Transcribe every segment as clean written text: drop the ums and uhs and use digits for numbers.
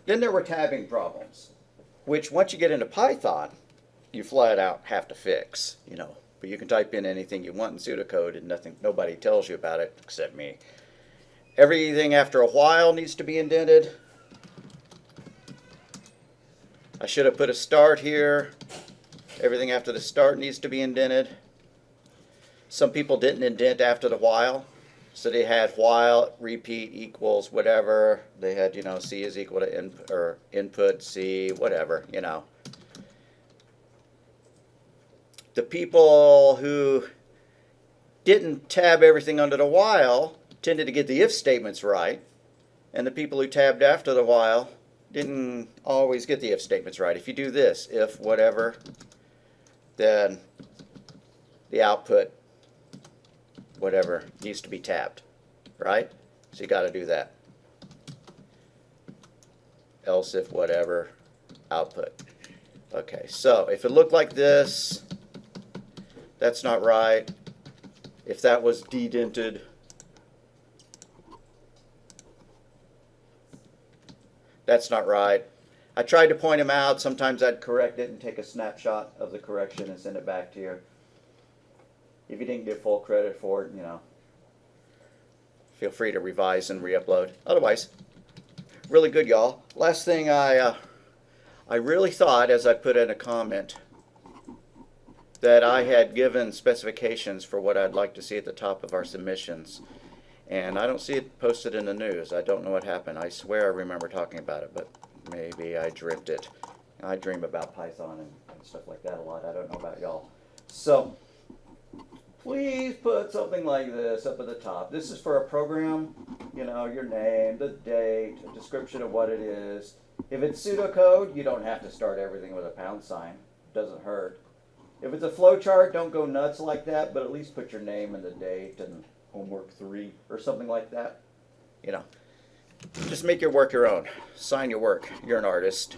Then there were tabbing problems, which once you get into Python, you flat out have to fix, But you can type in anything you want in pseudocode and nobody tells you about it except me. Everything after a while needs to be indented. I should have put a start here. Everything after the start needs to be indented. Some people didn't indent after the while. So they had while, repeat, equals, whatever. They had, C is equal to input, C, whatever, The people who didn't tab everything under the while tended to get the if statements right. And the people who tabbed after the while didn't always get the if statements right. If you do this, if whatever, then the output, whatever, needs to be tabbed, right? So you got to do that. Else if whatever, output. Okay, so if it looked like this, that's not right. If that was dedented, that's not right. I tried to point them out. Sometimes I'd correct it and take a snapshot of the correction and send it back to you. If you didn't get full credit for it, feel free to revise and re-upload. Otherwise, really good, y'all. Last thing I really thought, as I put in a comment, that I had given specifications for what I'd like to see at the top of our submissions. And I don't see it posted in the news. I don't know what happened. I swear I remember talking about it, but maybe I dreamt it. I dream about Python and stuff like that a lot. I don't know about y'all. So please put something like this up at the top. This is for a program, your name, the date, a description of what it is. If it's pseudocode, you don't have to start everything with a pound sign. It doesn't hurt. If it's a flowchart, don't go nuts like that, but at least put your name and the date and homework 3 or something like that. Just make your work your own. Sign your work. You're an artist.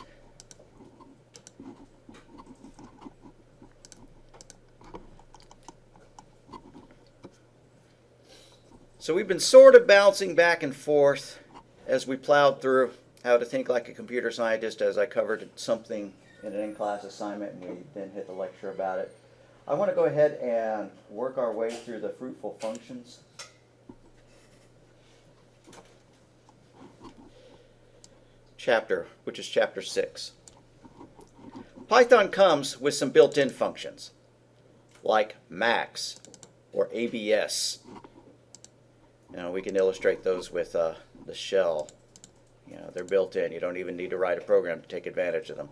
So we've been sort of bouncing back and forth as we plowed through how to think like a computer scientist, as I covered something in an in-class assignment and we then hit the lecture about it. I want to go ahead and work our way through the fruitful functions. Chapter, which is chapter 6. Python comes with some built-in functions like max or ABS. We can illustrate those with the shell. They're built in. You don't even need to write a program to take advantage of them.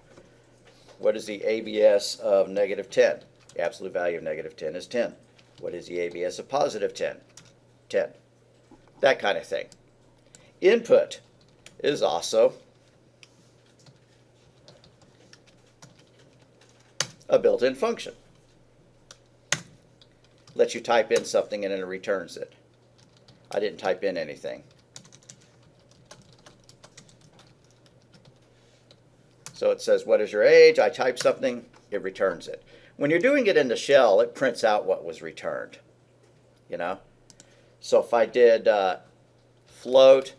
What is the ABS of negative 10? The absolute value of negative 10 is 10. What is the ABS of positive 10? 10. That kind of thing. Input is also a built-in function. Lets you type in something and then it returns it. I didn't type in anything. So it says, what is your age? I type something, it returns it. When you're doing it in the shell, it prints out what was returned. So if I did float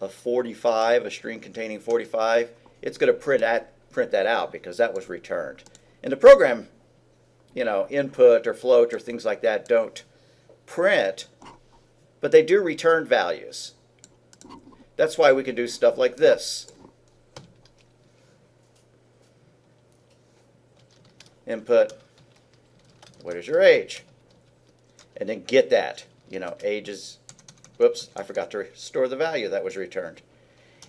of 45, a string containing 45, it's going to print that out because that was returned. In the program, input or float or things like that don't print, but they do return values. That's why we can do stuff like this. Input, what is your age? And then get that. Age is, whoops, I forgot to store the value that was returned.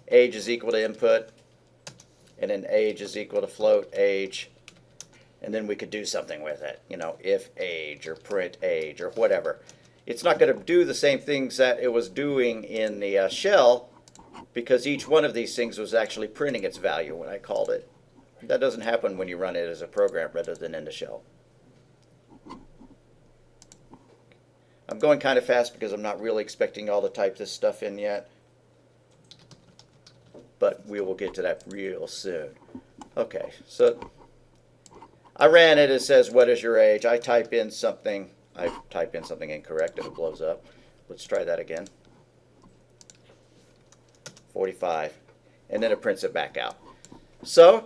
Age is equal to input, and then age is equal to float age. And then we could do something with it, if age or print age or whatever. It's not going to do the same things that it was doing in the shell because each one of these things was actually printing its value when I called it. That doesn't happen when you run it as a program rather than in the shell. I'm going kind of fast because I'm not really expecting y'all to type this stuff in yet. But we will get to that real soon. Okay, so I ran it. It says, what is your age? I type in something incorrect and it blows up. Let's try that again. 45. and then it prints it back out. So,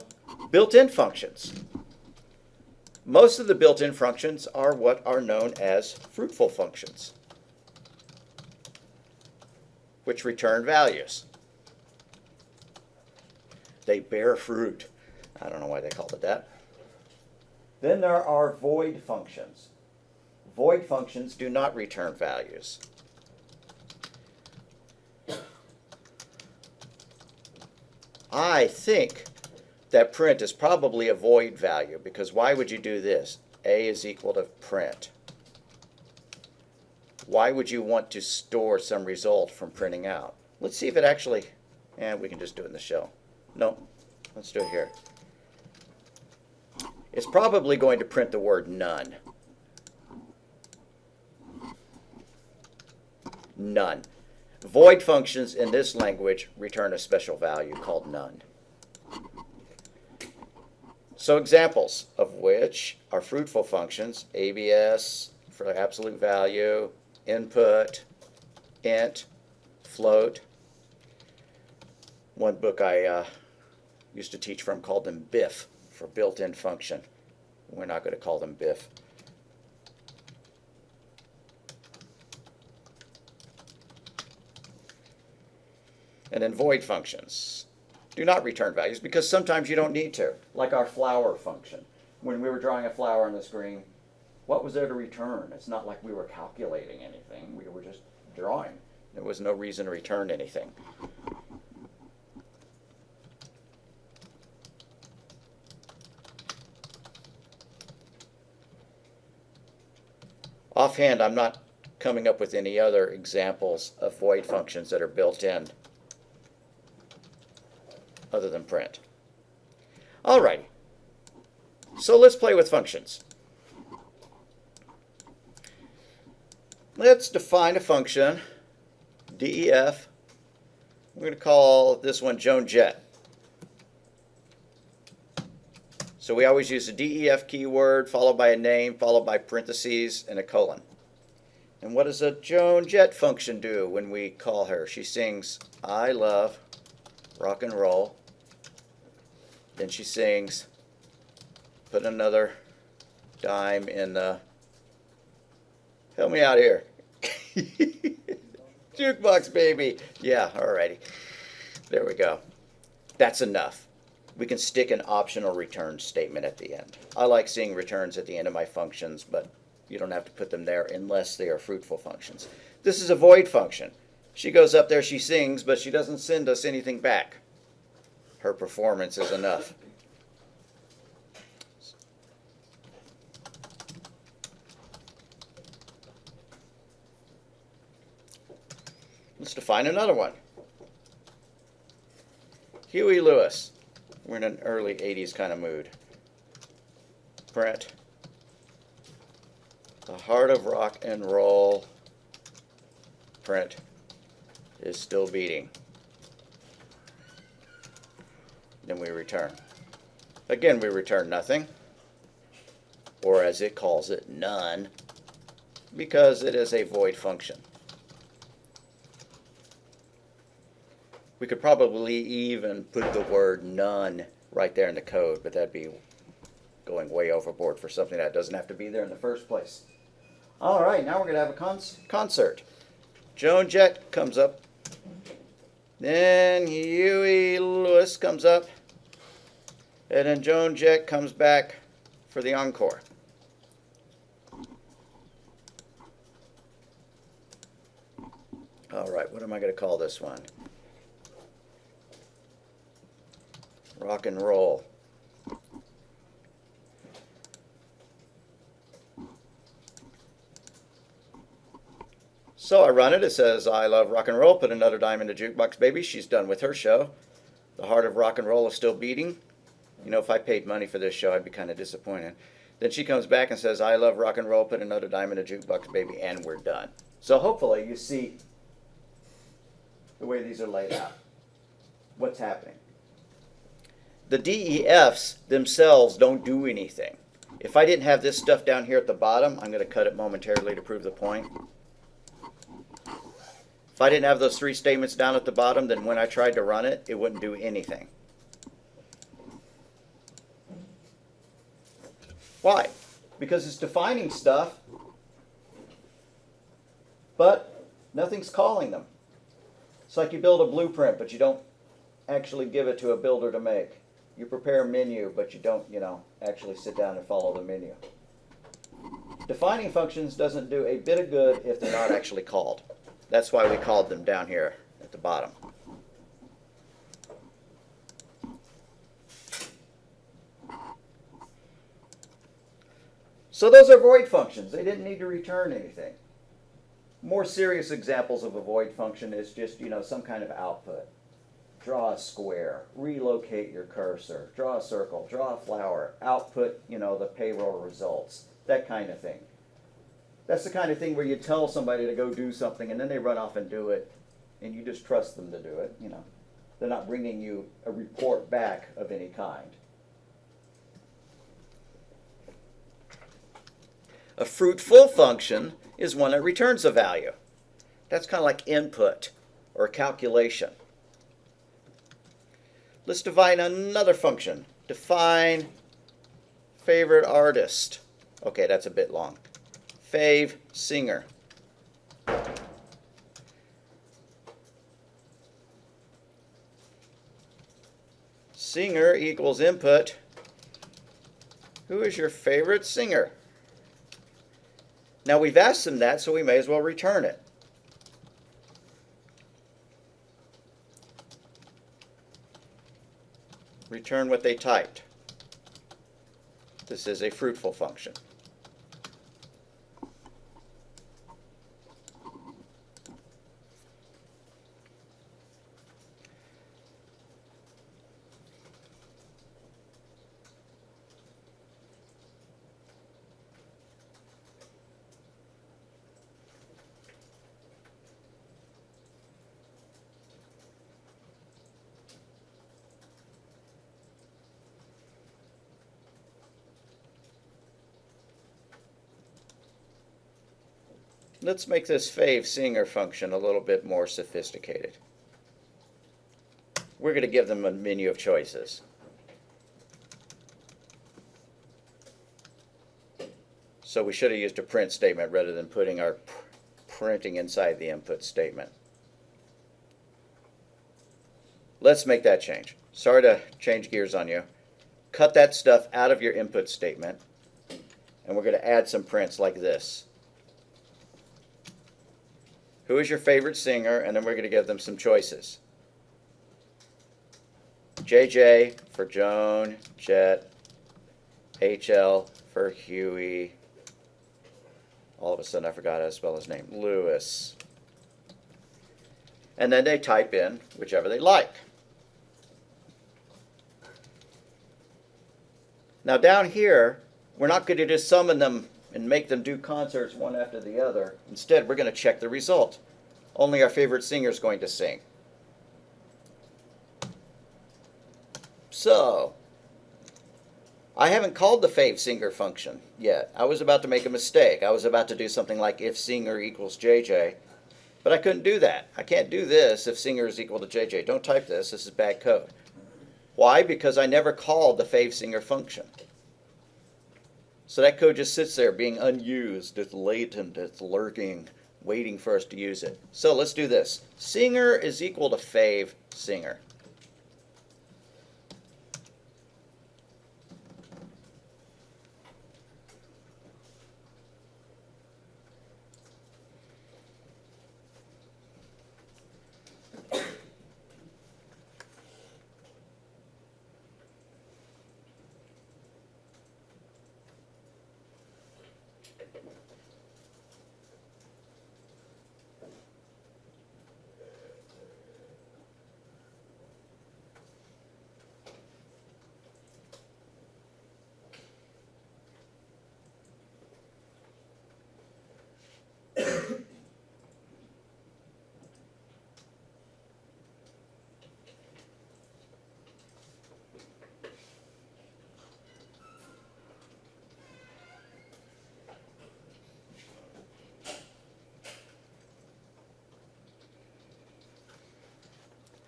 built-in functions. Most of the built-in functions are what are known as fruitful functions, which return values. They bear fruit. I don't know why they called it that. Then there are void functions. Void functions do not return values. I think that print is probably a void value, because why would you do this? A is equal to print. Why would you want to store some result from printing out? Let's see if it actually, we can just do it in the shell. No, let's do it here. It's probably going to print the word none. None. Void functions in this language return a special value called none. So examples of which are fruitful functions: ABS for absolute value, input, int, float. One book I used to teach from called them BIF for built-in function. We're not going to call them BIF. And then void functions do not return values because sometimes you don't need to, like our flower function. When we were drawing a flower on the screen, what was there to return? It's not like we were calculating anything. We were just drawing. There was no reason to return anything. Offhand, I'm not coming up with any other examples of void functions that are built in other than print. Alrighty, so let's play with functions. Let's define a function, DEF. We're going to call this one Joan Jett. So we always use the DEF keyword followed by a name, followed by parentheses and a colon. And what does a Joan Jett function do when we call her? She sings, "I love rock and roll." Then she sings, "Put another dime in the," help me out here, "jukebox, baby." Yeah, alrighty. There we go. That's enough. We can stick an optional return statement at the end. I like seeing returns at the end of my functions, but you don't have to put them there unless they are fruitful functions. This is a void function. She goes up there, she sings, but she doesn't send us anything back. Her performance is enough. Let's define another one. Huey Lewis. We're in an early 80s kind of mood. Print. The heart of rock and roll, print, is still beating. Then we return. Again, we return nothing, or as it calls it, none, because it is a void function. We could probably even put the word none right there in the code, but that'd be going way overboard for something that doesn't have to be there in the first place. All right, now we're going to have a concert. Joan Jett comes up. Then Huey Lewis comes up. And then Joan Jett comes back for the encore. All right, what am I going to call this one? Rock and roll. So I run it. It says, "I love rock and roll. Put another dime in the jukebox, baby." She's done with her show. The heart of rock and roll is still beating. You know, if I paid money for this show, I'd be kind of disappointed. Then she comes back and says, "I love rock and roll. Put another dime in the jukebox, baby," and we're done. So hopefully you see the way these are laid out. What's happening? The DEFs themselves don't do anything. If I didn't have this stuff down here at the bottom, I'm going to cut it momentarily to prove the point. If I didn't have those three statements down at the bottom, then when I tried to run it, it wouldn't do anything. Why? Because it's defining stuff, but nothing's calling them. It's like you build a blueprint, but you don't actually give it to a builder to make. You prepare a menu, but you don't, actually sit down and follow the menu. Defining functions doesn't do a bit of good if they're not actually called. That's why we called them down here at the bottom. So those are void functions. They didn't need to return anything. More serious examples of a void function is just, some kind of output. Draw a square, relocate your cursor, draw a circle, draw a flower, output, the payroll results, that kind of thing. That's the kind of thing where you tell somebody to go do something and then they run off and do it, and you just trust them to do it, They're not bringing you a report back of any kind. A fruitful function is one that returns a value. That's kind of like input or calculation. Let's define another function. Define favorite artist. Okay, that's a bit long. Fave singer. Singer equals input. Who is your favorite singer? Now we've asked them that, so we may as well return it. Return what they typed. This is a fruitful function. Let's make this fave singer function a little bit more sophisticated. We're going to give them a menu of choices. So we should have used a print statement rather than putting our printing inside the input statement. Let's make that change. Sorry to change gears on you. Cut that stuff out of your input statement, and we're going to add some prints like this. Who is your favorite singer? And then we're going to give them some choices. JJ for Joan, Jet, HL for Huey. All of a sudden I forgot how to spell his name. Lewis. And then they type in whichever they like. Now down here, we're not going to just summon them and make them do concerts one after the other. Instead, we're going to check the result. Only our favorite singer is going to sing. So, I haven't called the fave singer function yet. I was about to make a mistake. I was about to do something like if singer equals JJ, but I couldn't do that. I can't do this if singer is equal to JJ. Don't type this. This is bad code. Why? Because I never called the fave singer function. So that code just sits there being unused. It's latent, it's lurking, waiting for us to use it. So let's do this. Singer is equal to fave singer.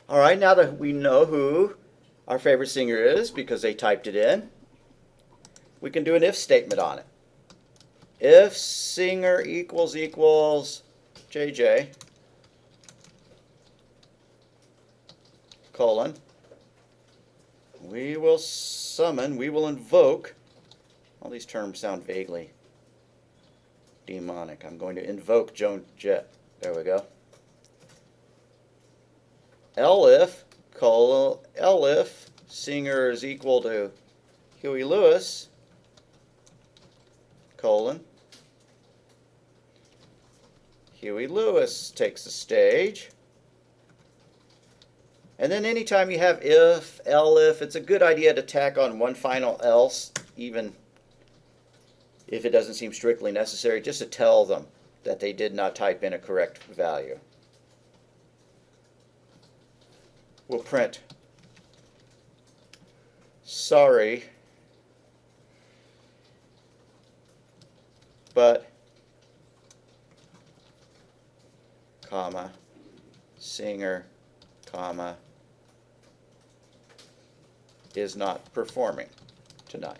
All right, now that we know who our favorite singer is because they typed it in, we can do an if statement on it. If singer equals JJ, colon, we will summon, we will invoke, all these terms sound vaguely demonic. I'm going to invoke Joan Jett. There we go. Elif, colon, elif singer is equal to Huey Lewis, colon, Huey Lewis takes the stage. And then anytime you have if, elif, it's a good idea to tack on one final else, even if it doesn't seem strictly necessary, just to tell them that they did not type in a correct value. We'll print, sorry, but, comma, singer, comma, is not performing tonight.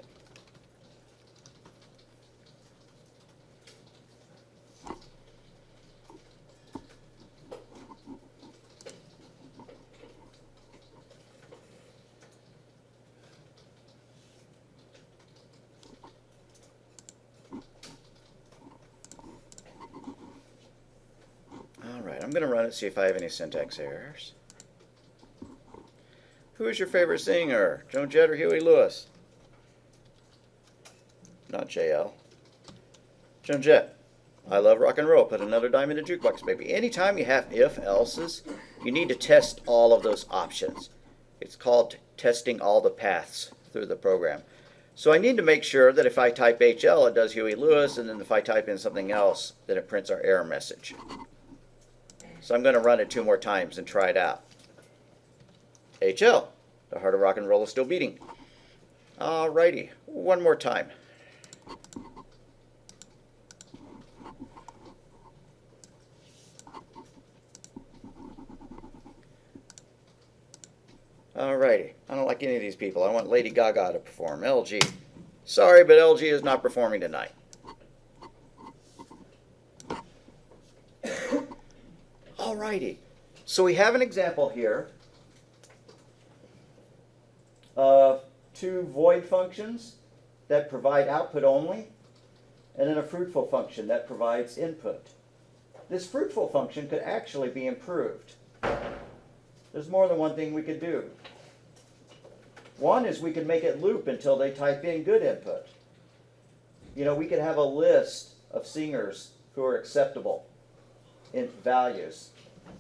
I'm going to run it, see if I have any syntax errors. Who is your favorite singer? Joan Jett or Huey Lewis? Not JL. Joan Jett. I love rock and roll. Put another dime in the jukebox, baby. Anytime you have if-elses, you need to test all of those options. It's called testing all the paths through the program. So I need to make sure that if I type HL, it does Huey Lewis, and then if I type in something else, then it prints our error message. So I'm going to run it 2 more times and try it out. HL, the heart of rock and roll is still beating. Alrighty, 1 more time. Alrighty, I don't like any of these people. I want Lady Gaga to perform. LG. Sorry, but LG is not performing tonight. Alrighty, so we have an example here of 2 void functions that provide output only, and then a fruitful function that provides input. This fruitful function could actually be improved. There's more than one thing we could do. One is we could make it loop until they type in good input. You know, we could have a list of singers who are acceptable in values,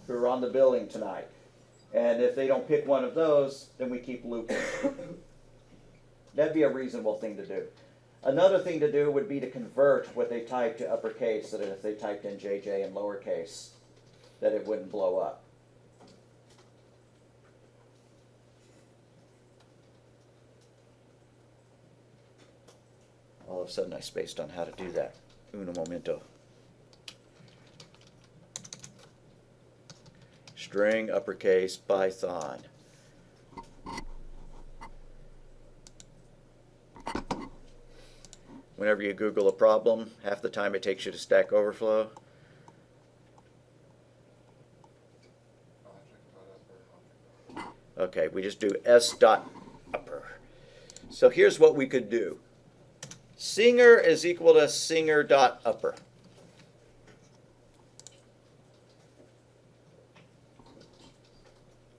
who are on the billing tonight. And if they don't pick one of those, then we keep looping. That'd be a reasonable thing to do. Another thing to do would be to convert what they type to uppercase, so that if they typed in JJ in lowercase, that it wouldn't blow up. All of a sudden I spaced on how to do that. Uno momento. String uppercase Python. Whenever you Google a problem, half the time it takes you to Stack Overflow. Okay, we just do s.upper. So here's what we could do. Singer is equal to singer.upper.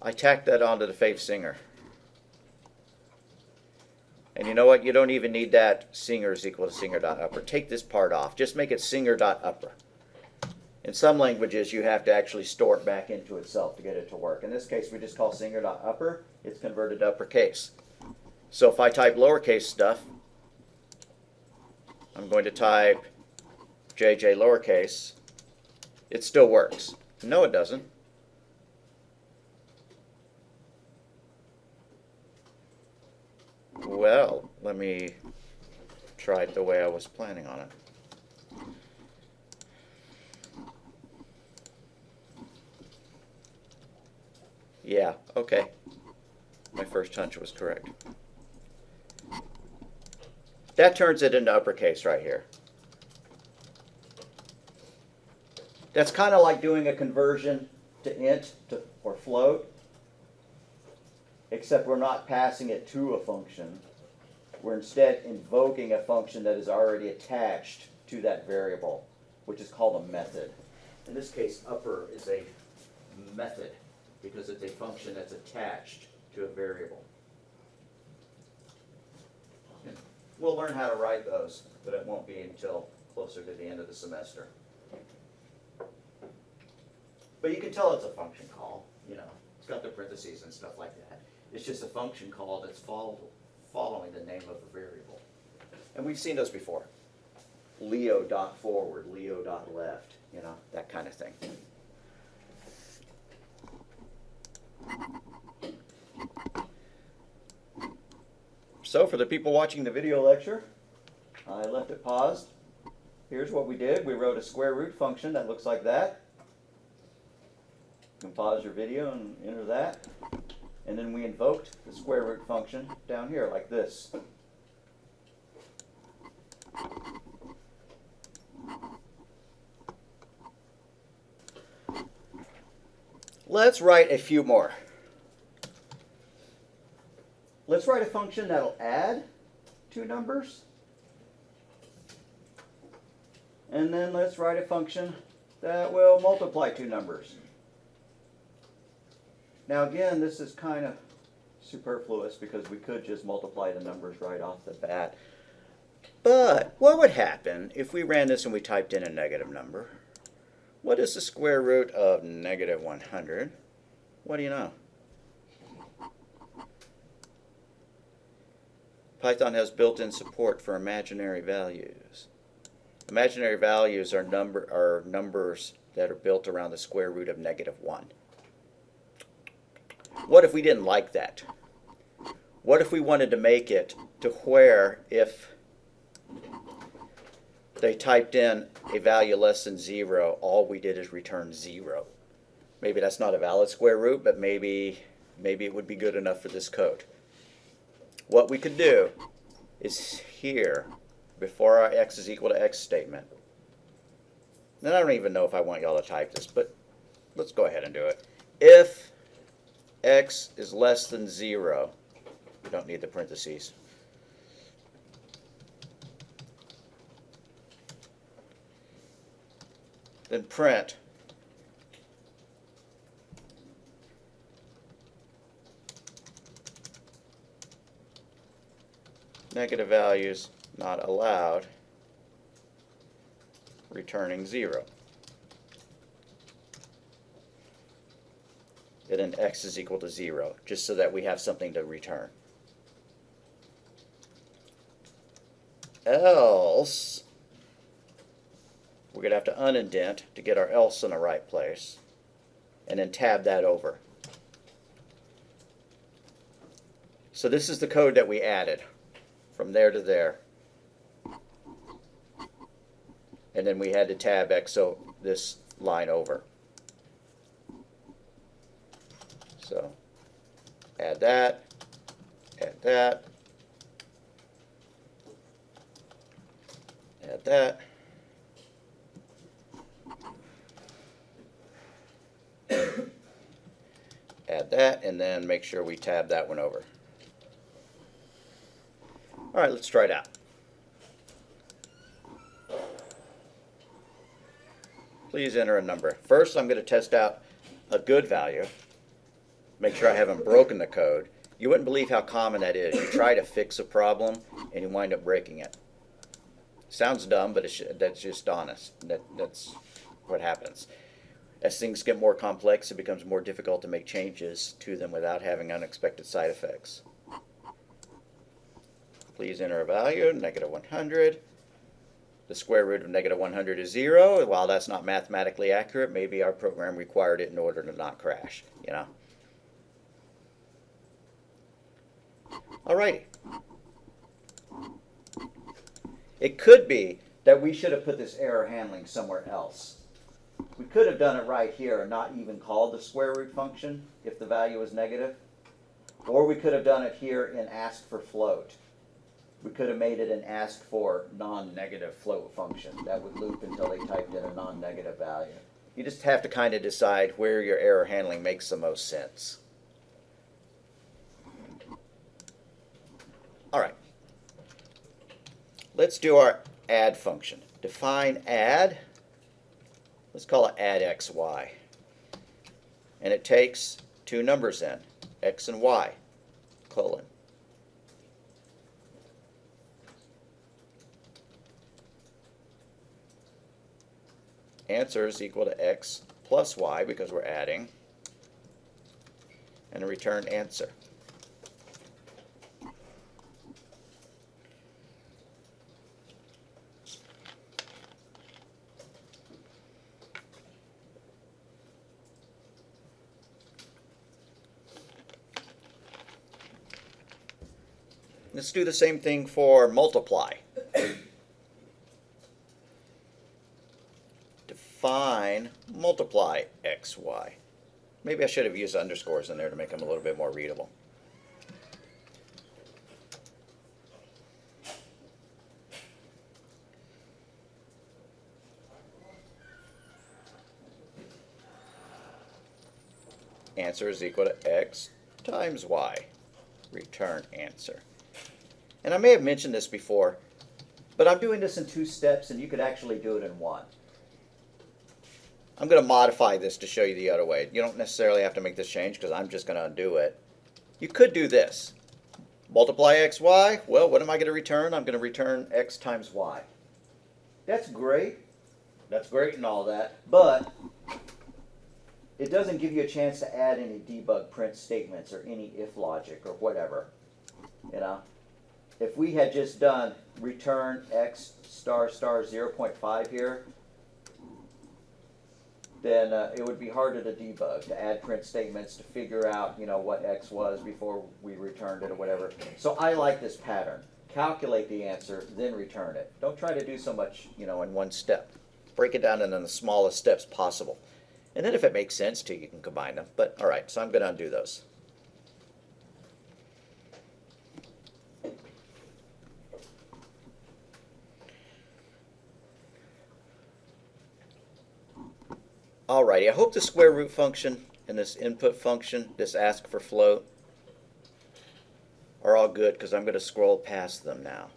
I tacked that onto the fave singer. And you know what? You don't even need that singer is equal to singer.upper. Take this part off. Just make it singer.upper. In some languages, you have to actually store it back into itself to get it to work. In this case, we just call singer.upper. It's converted to uppercase. So if I type lowercase stuff, I'm going to type JJ lowercase. It still works. No, it doesn't. Well, let me try it the way I was planning on it. Yeah, Okay, my first hunch was correct. That turns it into uppercase right here. That's kind of like doing a conversion to int or float, except we're not passing it to a function. We're instead invoking a function that is already attached to that variable, which is called a method. In this case, upper is a method because it's a function that's attached to a variable. And we'll learn how to write those, but it won't be until closer to the end of the semester. But you can tell it's a function call, you know. It's got the parentheses and stuff like that. It's just a function call that's following the name of a variable. And we've seen those before. Leo.forward, Leo.left, you know, that kind of thing. So for the people watching the video lecture, I left it paused. Here's what we did. We wrote a square root function that looks like that. You can pause your video and enter that. And then we invoked the square root function down here like this. Let's write a few more. Let's write a function that'll add two numbers. And then let's write a function that will multiply two numbers. Now again, this is kind of superfluous because we could just multiply the numbers right off the bat. But what would happen if we ran this and we typed in a negative number? What is the square root of negative 100? What do you know? Python has built-in support for imaginary values. Imaginary values are numbers that are built around the square root of negative 1. What if we didn't like that? What if we wanted to make it to where if they typed in a value less than 0, all we did is return 0? Maybe that's not a valid square root, but maybe it would be good enough for this code. What we could do is here, before our x is equal to x statement, and I don't even know if I want y'all to type this, but let's go ahead and do it. If x is less than 0, we don't need the parentheses. Then print negative values not allowed, returning 0. And then x is equal to 0, just so that we have something to return. Else, we're going to have to unindent to get our else in the right place, and then tab that over. So this is the code that we added from there to there. And then we had to tab this line over. So add that, add that, add that. Add that, and then make sure we tab that one over. All right, let's try it out. Please enter a number. First, I'm going to test out a good value. Make sure I haven't broken the code. You wouldn't believe how common that is. You try to fix a problem, and you wind up breaking it. Sounds dumb, but that's just honest. That's what happens. As things get more complex, it becomes more difficult to make changes to them without having unexpected side effects. Please enter a value, negative 100. The square root of negative 100 is 0. While that's not mathematically accurate, maybe our program required it in order to not crash, you know. Alrighty. It could be that we should have put this error handling somewhere else. We could have done it right here and not even called the square root function if the value was negative. Or we could have done it here and asked for float. We could have made it an ask for non-negative float function. That would loop until they typed in a non-negative value. You just have to kind of decide where your error handling makes the most sense. All right. Let's do our add function. Define add. Let's call it add x, y. And it takes two numbers in, x and y, colon. Answer is equal to x plus y because we're adding, and a return answer. Let's do the same thing for multiply. Define multiply x, y. Maybe I should have used underscores in there to make them a little bit more readable. Answer is equal to x times y. Return answer. And I may have mentioned this before, but I'm doing this in 2 steps, and you could actually do it in 1. I'm going to modify this to show you the other way. You don't necessarily have to make this change because I'm just going to undo it. You could do this. Multiply x, y. Well, what am I going to return? I'm going to return x times y. That's great. That's great and all that, but it doesn't give you a chance to add any debug print statements or any if logic or whatever. You know? If we had just done return x star star 0.5 here, then it would be harder to debug, to add print statements, to figure out, you know, what x was before we returned it or whatever. So I like this pattern. Calculate the answer, then return it. Don't try to do so much, you know, in one step. Break it down into the smallest steps possible. And then if it makes sense to you, you can combine them. But all right, so I'm going to undo those. Alrighty, I hope the square root function and this input function, this ask for float, are all good because I'm going to scroll past them now.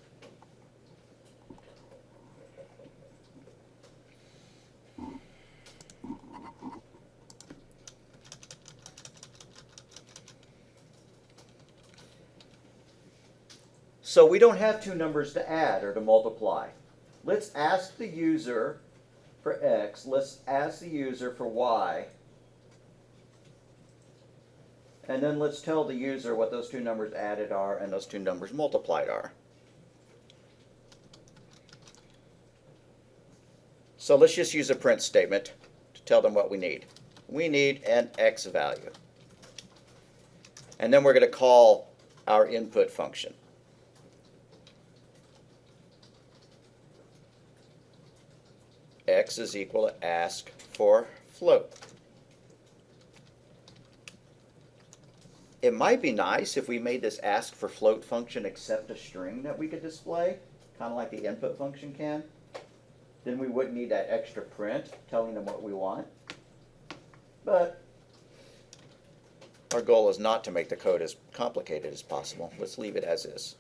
So we don't have 2 numbers to add or to multiply. Let's ask the user for x, let's ask the user for y, and then let's tell the user what those 2 numbers added are and those 2 numbers multiplied are. So let's just use a print statement to tell them what we need. We need an x value. And then we're going to call our input function. X is equal to ask for float. It might be nice if we made this ask for float function accept a string that we could display, kind of like the input function can. Then we wouldn't need that extra print telling them what we want. But our goal is not to make the code as complicated as possible. Let's leave it as is.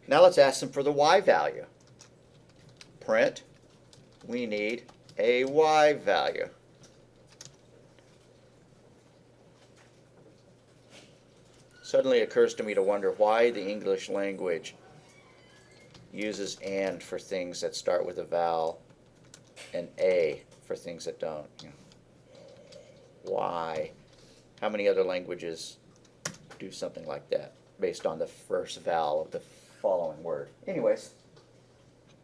Now let's ask them for the y value. Print, we need a y value. Suddenly it occurs to me to wonder why the English language uses and for things that start with a vowel and a for things that don't. Why? How many other languages do something like that based on the first vowel of the following word? Anyways,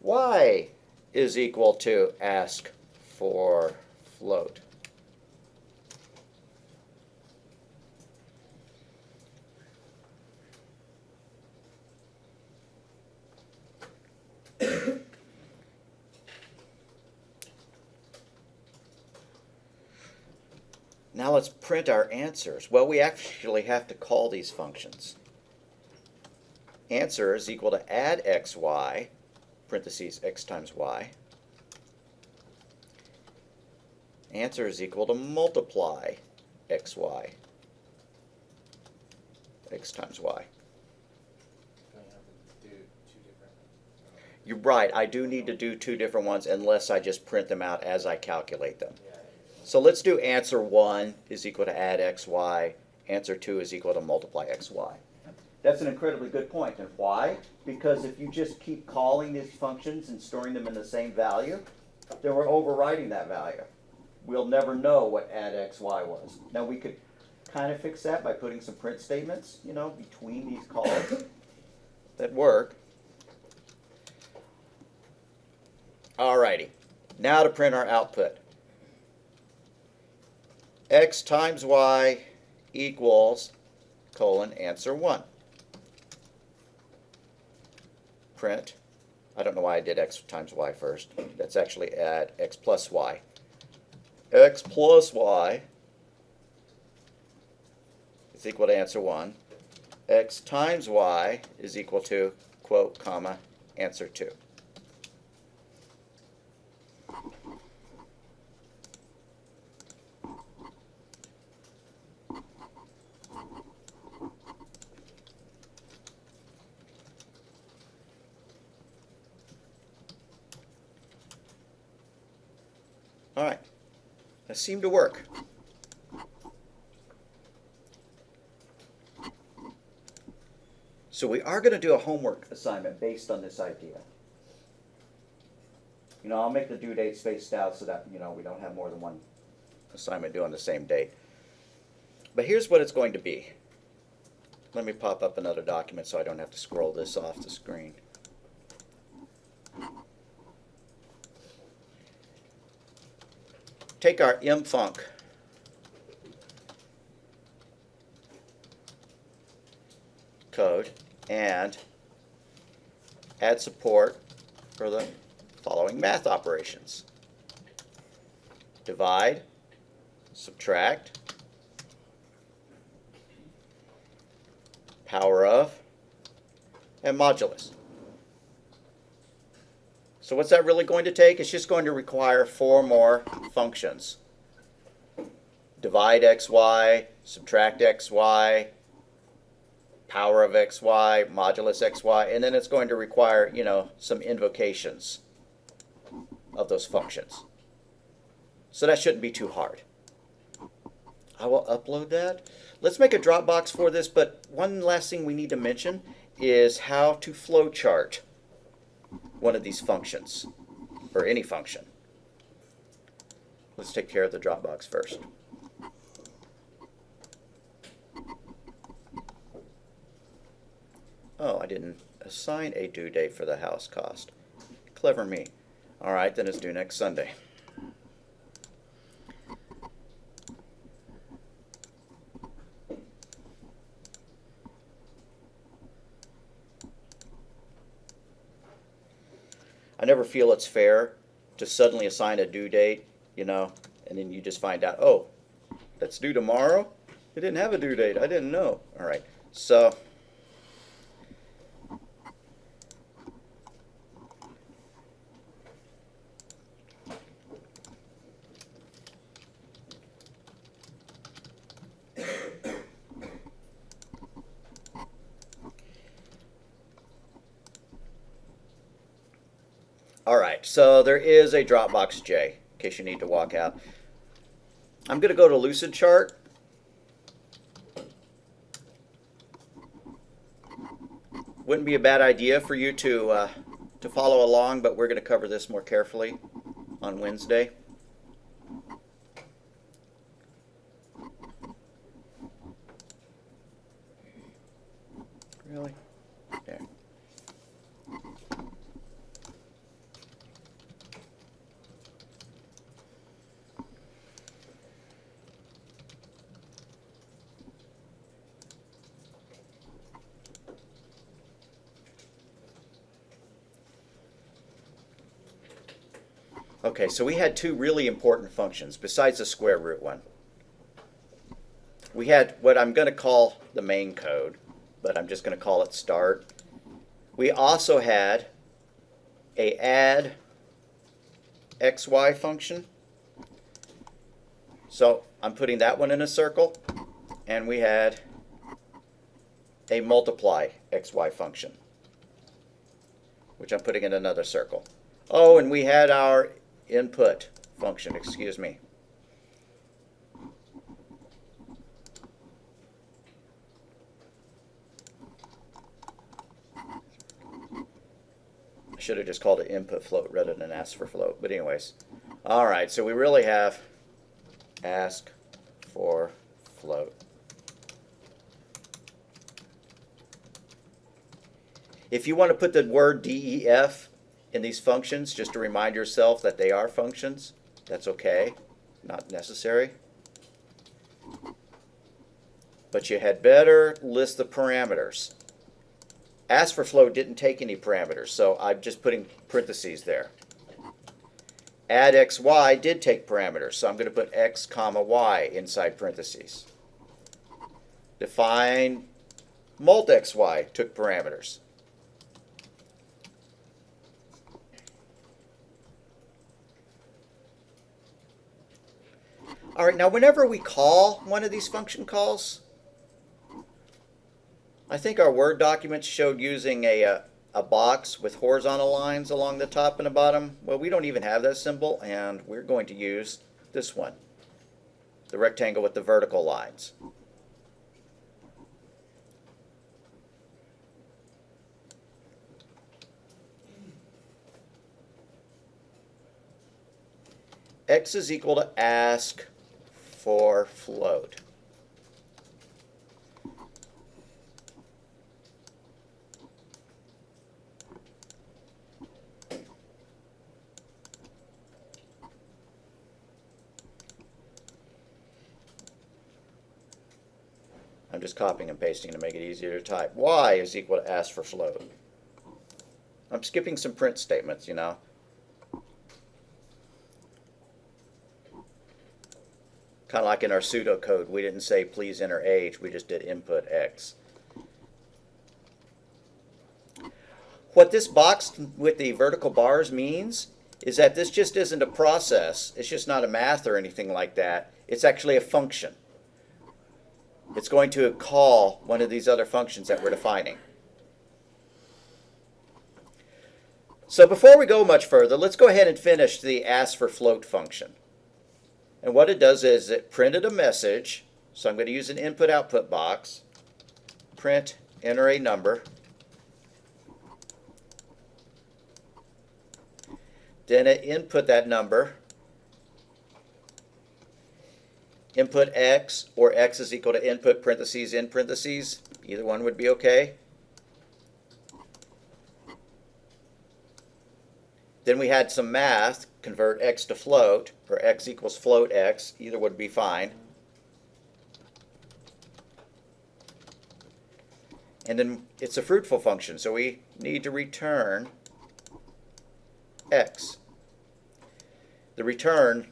y is equal to ask for float. Now let's print our answers. Well, we actually have to call these functions. Answer is equal to add xy, parentheses x times y. Answer is equal to multiply xy, x times y. You're right, I do need to do two different ones unless I just print them out as I calculate them. So let's do answer 1 is equal to add xy, answer 2 is equal to multiply xy. That's an incredibly good point. And why? Because if you just keep calling these functions and storing them in the same value, then we're overriding that value. We'll never know what add xy was. Now we could kind of fix that by putting some print statements, you know, between these calls that work. Alrighty, now to print our output. X times y equals colon answer 1. Print. I don't know why I did x times y first. That's actually add x plus y. X plus y is equal to answer 1. X times y is equal to, quote, comma, answer 2. All right, that seemed to work. So we are going to do a homework assignment based on this idea. You know, I'll make the due date spaced out so that, you know, we don't have more than one assignment due on the same date. But here's what it's going to be. Let me pop up another document so I don't have to scroll this off the screen. Take our mfunc code and add support for the following math operations. Divide, subtract, power of, and modulus. So what's that really going to take? It's just going to require 4 more functions. Divide xy, subtract xy, power of xy, modulus xy, and then it's going to require, you know, some invocations of those functions. So that shouldn't be too hard. I will upload that. Let's make a Dropbox for this, but one last thing we need to mention is how to flowchart one of these functions, or any function. Let's take care of the Dropbox first. Oh, I didn't assign a due date for the house cost. Clever me. All right, then it's due next Sunday. I never feel it's fair to suddenly assign a due date, you know, and then you just find out, oh, that's due tomorrow? It didn't have a due date. I didn't know. All right, so all right, so there is a Dropbox J, in case you need to walk out. I'm going to go to Lucid Chart. Wouldn't be a bad idea for you to follow along, but we're going to cover this more carefully on Wednesday. Really? There. Okay, so we had 2 really important functions besides the square root one. we had what I'm going to call the main code, but I'm just going to call it start. We also had a add xy function. So I'm putting that one in a circle. And we had a multiply xy function, which I'm putting in another circle. Oh, and we had our input function, excuse me. I should have just called it input float rather than ask for float. But anyways, all right, so we really have ask for float. If you want to put the word DEF in these functions, just to remind yourself that they are functions, that's okay, not necessary. But you had better list the parameters. Ask for float didn't take any parameters, so I'm just putting parentheses there. Add xy did take parameters, so I'm going to put x comma y inside parentheses. Define mult xy took parameters. All right, now whenever we call one of these function calls, I think our Word documents showed using a box with horizontal lines along the top and the bottom. Well, we don't even have that symbol, and we're going to use this one, the rectangle with the vertical lines. X is equal to ask for float. I'm just copying and pasting to make it easier to type. Y is equal to ask for float. I'm skipping some print statements, you know. Kind of like in our pseudocode, we didn't say please enter age, we just did input X. What this box with the vertical bars means is that this just isn't a process. It's just not a math or anything like that. It's actually a function. It's going to call one of these other functions that we're defining. So before we go much further, let's go ahead and finish the ask for float function. And what it does is it printed a message. So I'm going to use an input-output box. Print, enter a number. Then it input that number. Input X, or X is equal to input parentheses in parentheses. Either one would be okay. Then we had some math, convert X to float, or X equals float X. Either would be fine. And then it's a fruitful function, so we need to return X. The return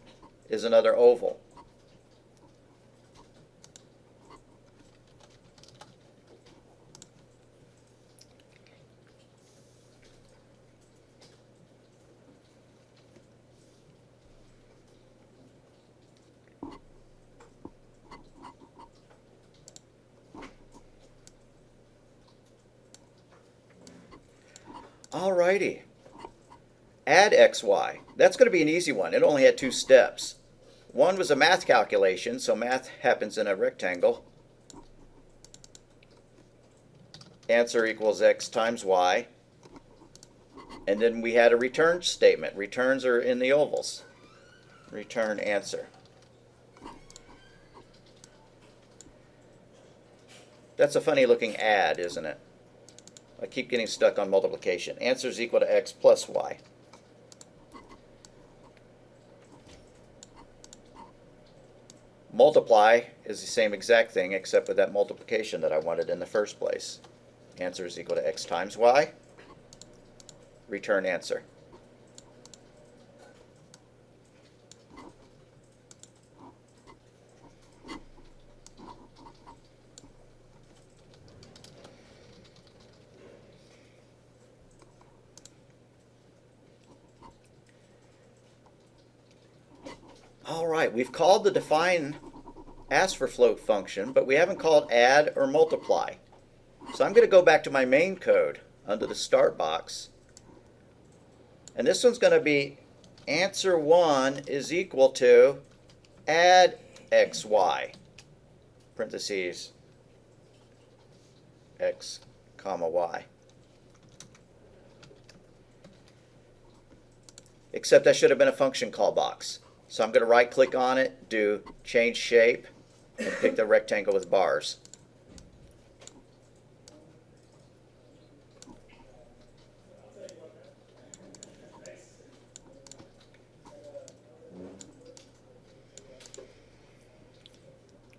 is another oval. Alrighty. Add xy. That's going to be an easy one. It only had 2 steps. One was a math calculation, so math happens in a rectangle. Answer equals x times y. And then we had a return statement. Returns are in the ovals. Return answer. That's a funny looking add, isn't it? I keep getting stuck on multiplication. Answer is equal to x plus y. Multiply is the same exact thing except with that multiplication that I wanted in the first place. Answer is equal to x times y. Return answer. All right, we've called the define ask for float function, but we haven't called add or multiply. So I'm going to go back to my main code under the start box. And this one's going to be answer 1 is equal to add xy, parentheses, x comma y. Except that should have been a function call box. So I'm going to right click on it, do change shape, and pick the rectangle with bars.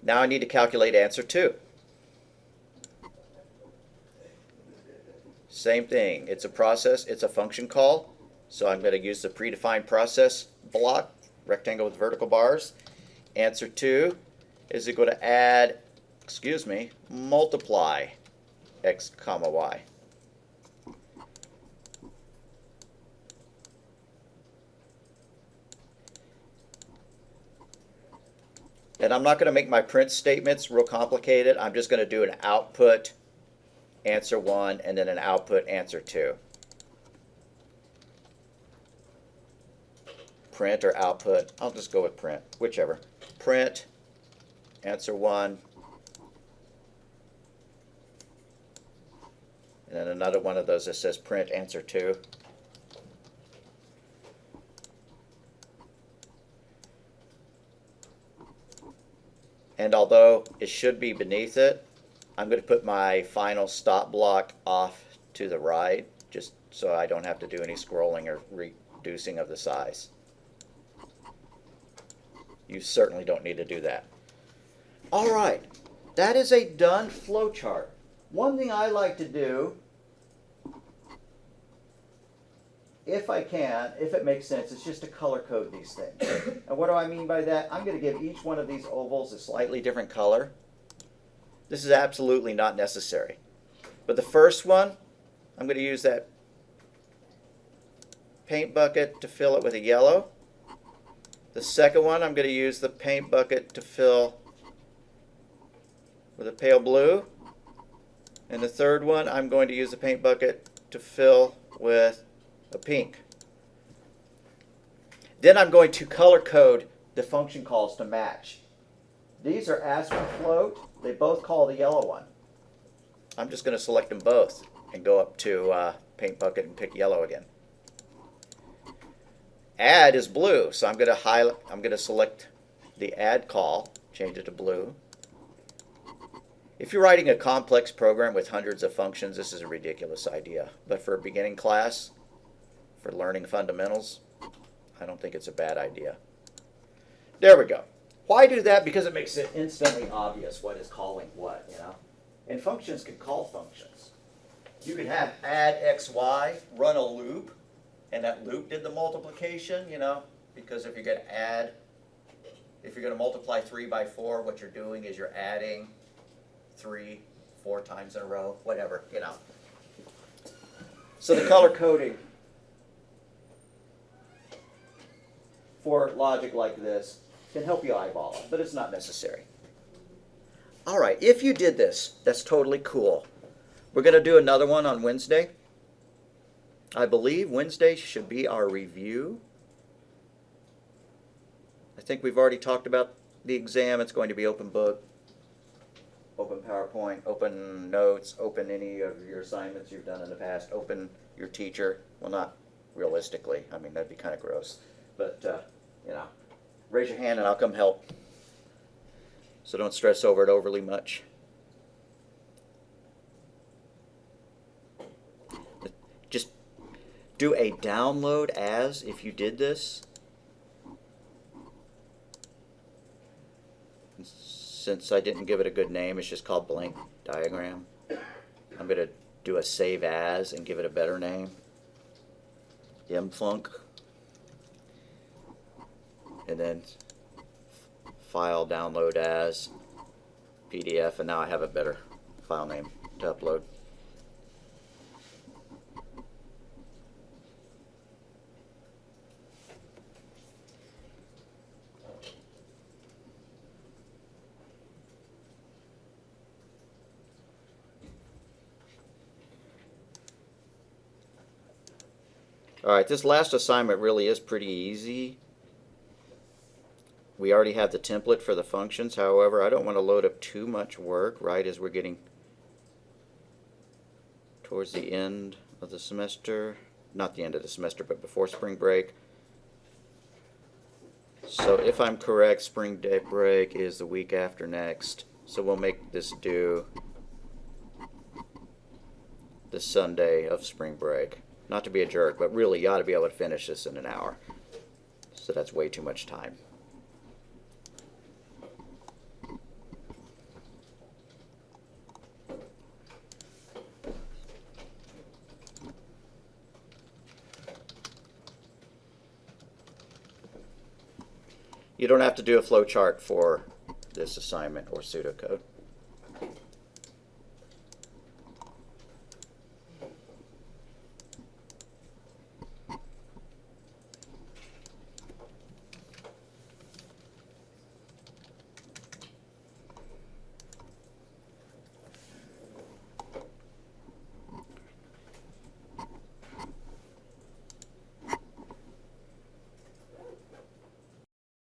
Now I need to calculate answer 2. Same thing. It's a process. It's a function call. So I'm going to use the predefined process block, rectangle with vertical bars. Answer 2 is equal to add, multiply x comma y. And I'm not going to make my print statements real complicated. I'm just going to do an output answer 1 and then an output answer 2. Print or output. I'll just go with print, whichever. Print answer 1 and then another one of those that says print answer 2. And although it should be beneath it, I'm going to put my final stop block off to the right, just so I don't have to do any scrolling or reducing of the size. You certainly don't need to do that. All right, that is a done flowchart. One thing I like to do, if I can, if it makes sense, is just to color code these things. And what do I mean by that? I'm going to give each one of these ovals a slightly different color. This is absolutely not necessary. But the first one, I'm going to use that paint bucket to fill it with a yellow. The second one, I'm going to use the paint bucket to fill with a pale blue. And the third one, I'm going to use the paint bucket to fill with a pink. Then I'm going to color code the function calls to match. These are ask for float. They both call the yellow one. I'm just going to select them both and go up to paint bucket and pick yellow again. Add is blue, so I'm going to select the add call, change it to blue. If you're writing a complex program with hundreds of functions, this is a ridiculous idea. But for a beginning class, for learning fundamentals, I don't think it's a bad idea. There we go. Why do that? Because it makes it instantly obvious what is calling what, you know. And functions can call functions. You could have add xy, run a loop, and that loop did the multiplication, you know, because if you're going to add, if you're going to multiply 3 by 4, what you're doing is you're adding 3, 4 times in a row, whatever, you know. So the color coding for logic like this can help you eyeball it, but it's not necessary. All right, if you did this, that's totally cool. We're going to do another one on Wednesday. I believe Wednesday should be our review. I think we've already talked about the exam. It's going to be open book, open PowerPoint, open notes, open any of your assignments you've done in the past, open your teacher. Well, not realistically. I mean, that'd be kind of gross. But, you know, raise your hand and I'll come help. So don't stress over it overly much. Just do a download as if you did this. Since I didn't give it a good name, it's just called blank diagram. I'm going to do a save as and give it a better name. mfunc. And then file download as PDF, and now I have a better file name to upload. Alright, this last assignment really is pretty easy. We already have the template for the functions. However, I don't want to load up too much work right as we're getting towards the end of the semester. Not the end of the semester, but before spring break. So if I'm correct, spring break is the week after next. So we'll make this due the Sunday of spring break. Not to be a jerk, but really you ought to be able to finish this in an hour. So that's way too much time. You don't have to do a flowchart for this assignment or pseudocode.